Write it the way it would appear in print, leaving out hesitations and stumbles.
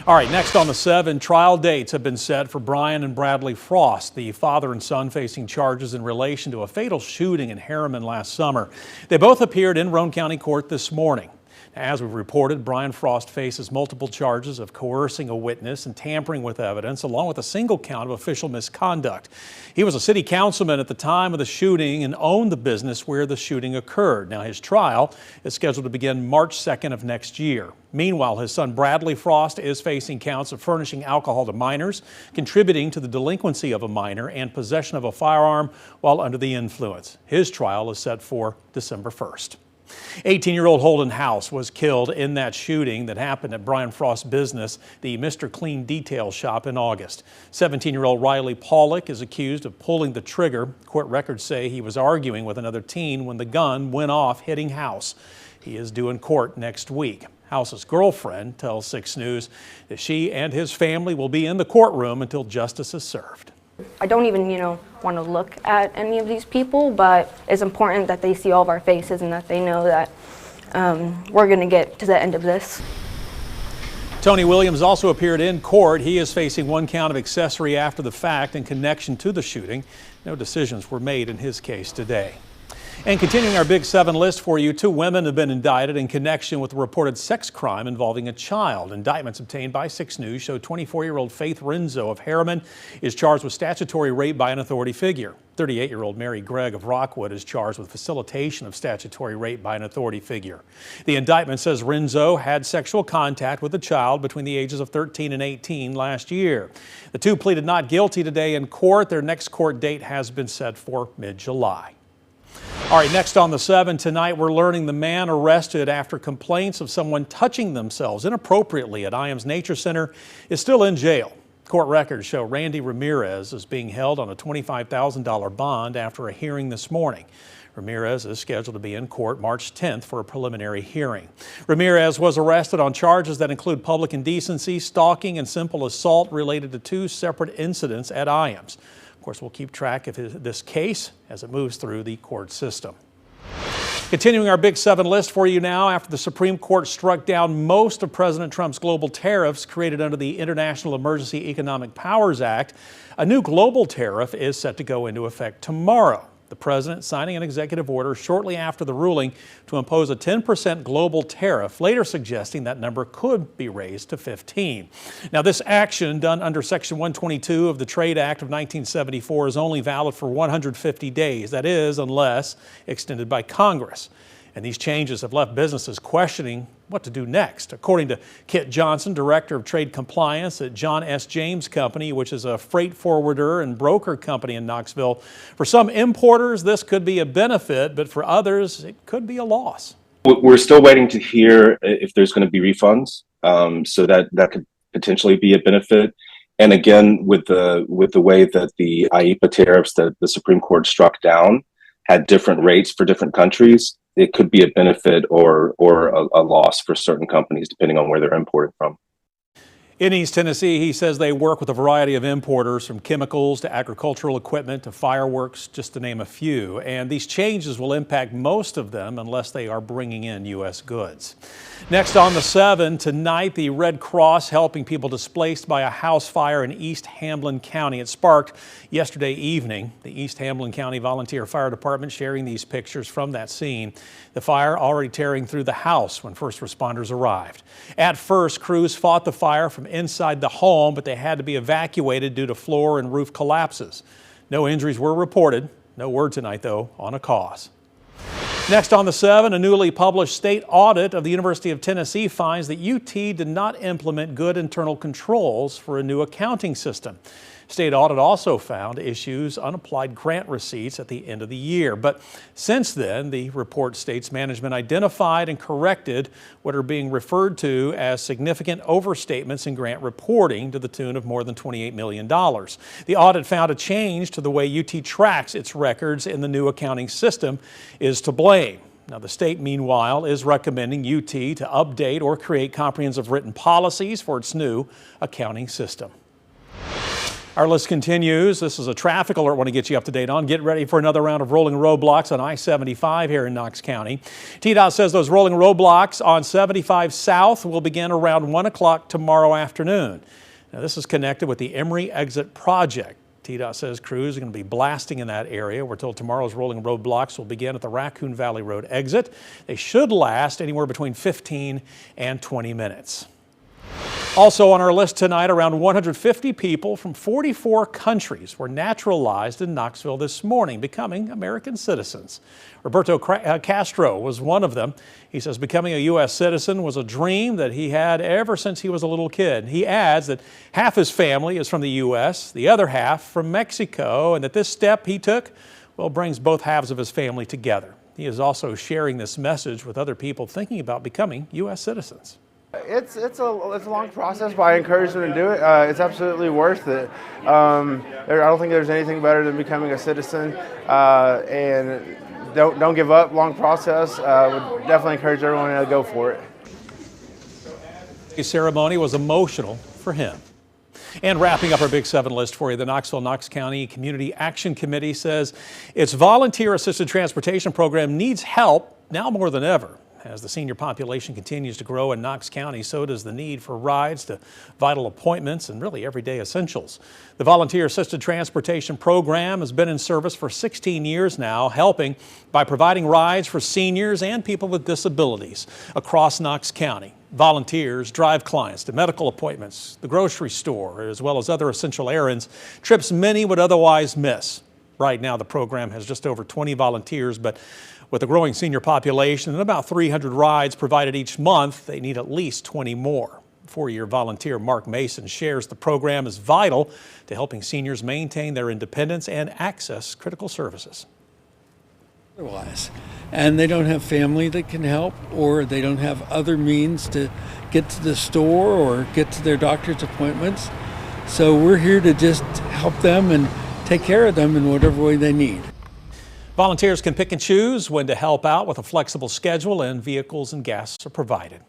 All right, next on the 7, trial dates have been set for Brian and Bradley Frost, the father and son facing charges in relation to a fatal shooting in Harriman last summer. They both appeared in Roane County Court this morning. As we've reported, Brian Frost faces multiple charges of coercing a witness and tampering with evidence, along with a single count of official misconduct. He was a city councilman at the time of the shooting and owned the business where the shooting occurred. Now, his trial is scheduled to begin March 2nd of next year. Meanwhile, his son Bradley Frost is facing counts of furnishing alcohol to minors, contributing to the delinquency of a minor, and possession of a firearm while under the influence. His trial is set for December 1st. 18-year-old Holden House was killed in that shooting that happened at Brian Frost's business, the Mr. Clean Detail Shop, in August. 17-year-old Riley Pollock is accused of pulling the trigger. Court records say he was arguing with another teen when the gun went off, hitting House. He is due in court next week. House's girlfriend tells 6 News that she and his family will be in the courtroom until justice is served. I don't even, want to look at any of these people, but it's important that they see all of our faces and that they know that we're going to get to the end of this. Tony Williams also appeared in court. He is facing 1 count of accessory after the fact in connection to the shooting. No decisions were made in his case today. And continuing our Big 7 list for you, 2 women have been indicted in connection with a reported sex crime involving a child. Indictments obtained by 6 News show 24-year-old Faith Renzo of Harriman is charged with statutory rape by an authority figure. 38-year-old Mary Gregg of Rockwood is charged with facilitation of statutory rape by an authority figure. The indictment says Renzo had sexual contact with a child between the ages of 13 and 18 last year. The 2 pleaded not guilty today in court. Their next court date has been set for mid-July. All right, next on the 7 tonight, we're learning the man arrested after complaints of someone touching themselves inappropriately at IAM's Nature Center is still in jail. Court records show Randy Ramirez is being held on a $25,000 bond after a hearing this morning. Ramirez is scheduled to be in court March 10th for a preliminary hearing. Ramirez was arrested on charges that include public indecency, stalking, and simple assault related to 2 separate incidents at IAM's. Of course, we'll keep track of this case as it moves through the court system. Continuing our Big 7 list for you now, after the Supreme Court struck down most of President Trump's global tariffs created under the International Emergency Economic Powers Act, a new global tariff is set to go into effect tomorrow. The president signing an executive order shortly after the ruling to impose a 10% global tariff, later suggesting that number could be raised to 15%. Now, this action, done under Section 122 of the Trade Act of 1974, is only valid for 150 days. That is, unless extended by Congress. And these changes have left businesses questioning what to do next. According to Kit Johnson, Director of Trade Compliance at John S. James Company, which is a freight forwarder and broker company in Knoxville, for some importers, this could be a benefit, but for others, it could be a loss. We're still waiting to hear if there's going to be refunds, so that could potentially be a benefit. And again, with the way that the IEEPA tariffs that the Supreme Court struck down had different rates for different countries, it could be a benefit or a loss for certain companies, depending on where they're importing from. In East Tennessee, he says they work with a variety of importers, from chemicals to agricultural equipment to fireworks, just to name a few. And these changes will impact most of them unless they are bringing in U.S. goods. Next on the 7 tonight, the Red Cross helping people displaced by a house fire in East Hamblen County. It sparked yesterday evening. The East Hamblen County Volunteer Fire Department sharing these pictures from that scene. The fire already tearing through the house when first responders arrived. At first, crews fought the fire from inside the home, but they had to be evacuated due to floor and roof collapses. No injuries were reported. No word tonight, though, on a cause. Next on the 7, a newly published state audit of the University of Tennessee finds that UT did not implement good internal controls for a new accounting system. State audit also found issues unapplied grant receipts at the end of the year. But since then, the report states management identified and corrected what are being referred to as significant overstatements in grant reporting to the tune of more than $28 million. The audit found a change to the way UT tracks its records in the new accounting system is to blame. Now, the state, meanwhile, is recommending UT to update or create comprehensive written policies for its new accounting system. Our list continues. This is a traffic alert I want to get you up to date on. Get ready for another round of rolling roadblocks on I-75 here in Knox County. TDOT says those rolling roadblocks on 75 South will begin around 1 o'clock tomorrow afternoon. Now, this is connected with the Emery Exit Project. TDOT says crews are going to be blasting in that area. We're told tomorrow's rolling roadblocks will begin at the Raccoon Valley Road exit. They should last anywhere between 15 and 20 minutes. Also on our list tonight, around 150 people from 44 countries were naturalized in Knoxville this morning, becoming American citizens. Roberto Castro was one of them. He says becoming a U.S. citizen was a dream that he had ever since he was a little kid. He adds that half his family is from the U.S., the other half from Mexico, and that this step he took, well, brings both halves of his family together. He is also sharing this message with other people thinking about becoming U.S. citizens. It's a long process, but I encourage them to do it. It's absolutely worth it. I don't think there's anything better than becoming a citizen, and don't give up. Long process. Would definitely encourage everyone to go for it. The ceremony was emotional for him. And wrapping up our Big 7 list for you, the Knox County Community Action Committee says its volunteer-assisted transportation program needs help now more than ever. As the senior population continues to grow in Knox County, so does the need for rides to vital appointments and really everyday essentials. The volunteer-assisted transportation program has been in service for 16 years now, helping by providing rides for seniors and people with disabilities across Knox County. Volunteers drive clients to medical appointments, the grocery store, as well as other essential errands, trips many would otherwise miss. Right now, the program has just over 20 volunteers, but with a growing senior population and about 300 rides provided each month, they need at least 20 more. Four-year volunteer Mark Mason shares the program is vital to helping seniors maintain their independence and access critical services. Otherwise, and they don't have family that can help, or they don't have other means to get to the store or get to their doctor's appointments. So we're here to just help them and take care of them in whatever way they need. Volunteers can pick and choose when to help out with a flexible schedule, and vehicles and gas are provided.